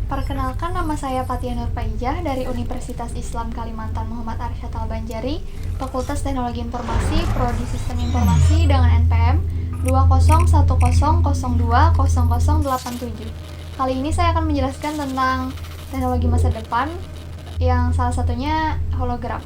Perkenalkan, nama saya Fatia Nur Paijah dari Universitas Islam Kalimantan Muhammad Arsyad Al-Banjari, Fakultas Teknologi Informasi, Prodi Sistem Informasi dengan NPM 2010020087. Kali ini saya akan menjelaskan tentang teknologi masa depan yang salah satunya hologram.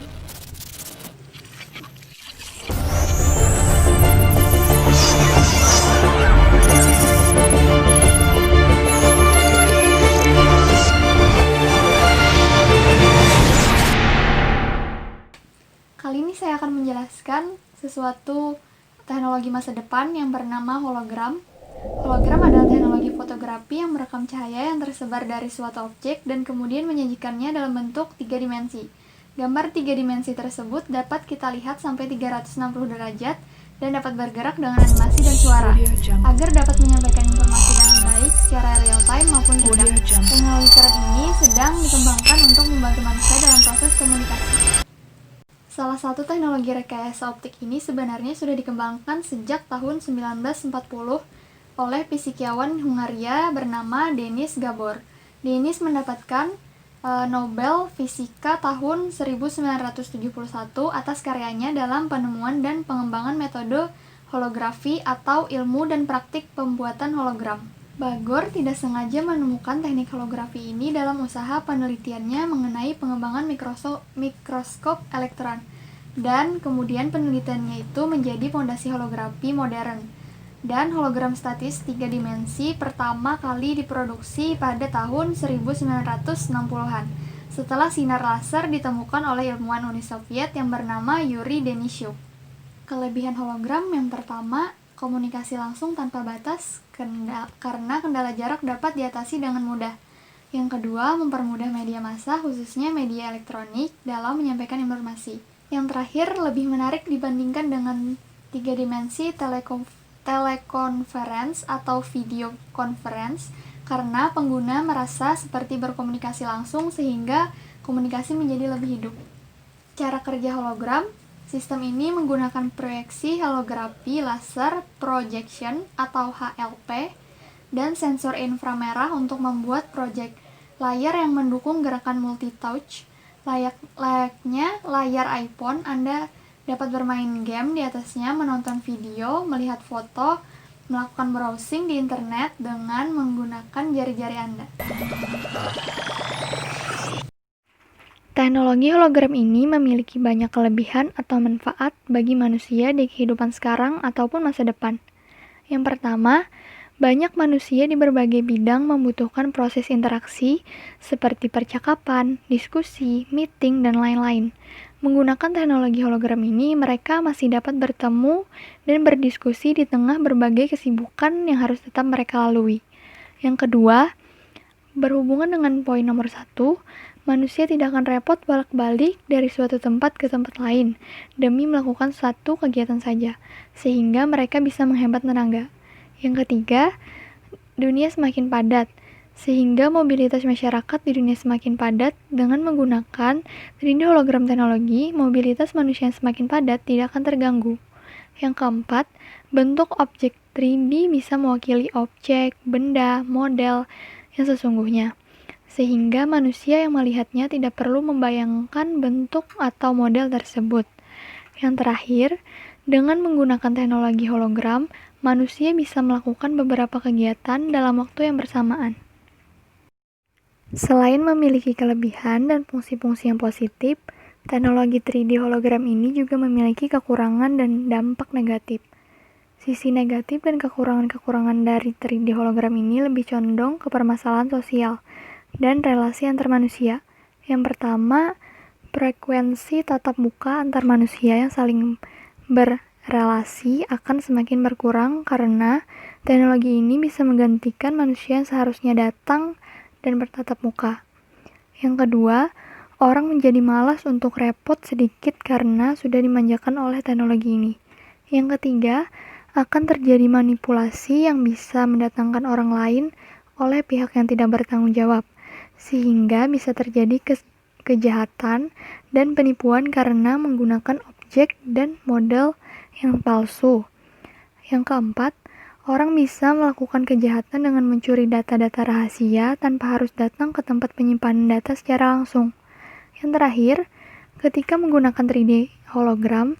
Kali ini saya akan menjelaskan sesuatu teknologi masa depan yang bernama hologram. Hologram adalah teknologi fotografi yang merekam cahaya yang tersebar dari suatu objek dan kemudian menyajikannya dalam bentuk 3 dimensi. Gambar 3 dimensi tersebut dapat kita lihat sampai 360 derajat dan dapat bergerak dengan animasi dan suara, agar dapat menyampaikan informasi dengan baik secara real time maupun tidak. Teknologi keren ini sedang dikembangkan untuk membantu manusia dalam proses komunikasi. Salah satu teknologi rekayasa optik ini sebenarnya sudah dikembangkan sejak tahun 1940 oleh fisikawan Hungaria bernama Denis Gabor. Denis mendapatkan Nobel Fisika tahun 1971 atas karyanya dalam penemuan dan pengembangan metode holografi atau ilmu dan praktik pembuatan hologram. Gabor tidak sengaja menemukan teknik holografi ini dalam usaha penelitiannya mengenai pengembangan mikroskop elektron, dan kemudian penelitiannya itu menjadi fondasi holografi modern. Dan hologram statis 3 dimensi pertama kali diproduksi pada tahun 1960-an, setelah sinar laser ditemukan oleh ilmuwan Uni Soviet yang bernama Yuri Denisyuk. Kelebihan hologram yang pertama, komunikasi langsung tanpa batas karena kendala jarak dapat diatasi dengan mudah. Yang kedua, mempermudah media massa, khususnya media elektronik, dalam menyampaikan informasi. Yang terakhir, lebih menarik dibandingkan dengan 3 dimensi telekonferensi atau video conference, karena pengguna merasa seperti berkomunikasi langsung sehingga komunikasi menjadi lebih hidup. Cara kerja hologram. Sistem ini menggunakan proyeksi holografi laser projection atau HLP dan sensor inframerah untuk membuat proyek layar yang mendukung gerakan multitouch. Layaknya layar iPhone, Anda dapat bermain game di atasnya, menonton video, melihat foto, melakukan browsing di internet dengan menggunakan jari-jari Anda. Teknologi hologram ini memiliki banyak kelebihan atau manfaat bagi manusia di kehidupan sekarang ataupun masa depan. Yang pertama, banyak manusia di berbagai bidang membutuhkan proses interaksi seperti percakapan, diskusi, meeting, dan lain-lain. Menggunakan teknologi hologram ini, mereka masih dapat bertemu dan berdiskusi di tengah berbagai kesibukan yang harus tetap mereka lalui. Yang kedua, berhubungan dengan poin nomor 1, manusia tidak akan repot bolak-balik dari suatu tempat ke tempat lain demi melakukan suatu kegiatan saja, sehingga mereka bisa menghemat tenaga. Yang ketiga, dunia semakin padat, sehingga mobilitas masyarakat di dunia semakin padat. Dengan menggunakan 3D hologram teknologi, mobilitas manusia yang semakin padat tidak akan terganggu. Yang keempat, bentuk objek 3D bisa mewakili objek, benda, model yang sesungguhnya, sehingga manusia yang melihatnya tidak perlu membayangkan bentuk atau model tersebut. Yang terakhir, dengan menggunakan teknologi hologram, manusia bisa melakukan beberapa kegiatan dalam waktu yang bersamaan. Selain memiliki kelebihan dan fungsi-fungsi yang positif, teknologi 3D hologram ini juga memiliki kekurangan dan dampak negatif. Sisi negatif dan kekurangan-kekurangan dari 3D hologram ini lebih condong ke permasalahan sosial dan relasi antar manusia. Yang pertama, frekuensi tatap muka antar manusia yang saling berrelasi akan semakin berkurang karena teknologi ini bisa menggantikan manusia yang seharusnya datang dan bertatap muka. Yang kedua, orang menjadi malas untuk repot sedikit karena sudah dimanjakan oleh teknologi ini. Yang ketiga, akan terjadi manipulasi yang bisa mendatangkan orang lain oleh pihak yang tidak bertanggung jawab, sehingga bisa terjadi kejahatan dan penipuan karena menggunakan objek dan model yang palsu. Yang keempat, orang bisa melakukan kejahatan dengan mencuri data-data rahasia tanpa harus datang ke tempat penyimpanan data secara langsung. Yang terakhir, ketika menggunakan 3D hologram,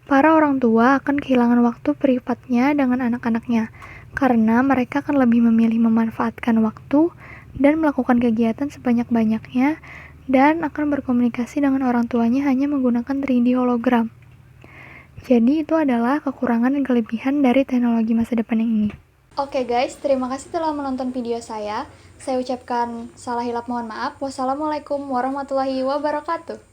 para orang tua akan kehilangan waktu privatnya dengan anak-anaknya, karena mereka akan lebih memilih memanfaatkan waktu dan melakukan kegiatan sebanyak-banyaknya dan akan berkomunikasi dengan orang tuanya hanya menggunakan 3D hologram. Jadi itu adalah kekurangan dan kelebihan dari teknologi masa depan yang ini. Oke guys, terima kasih telah menonton video saya. Saya ucapkan salah hilap mohon maaf. Wassalamualaikum warahmatullahi wabarakatuh.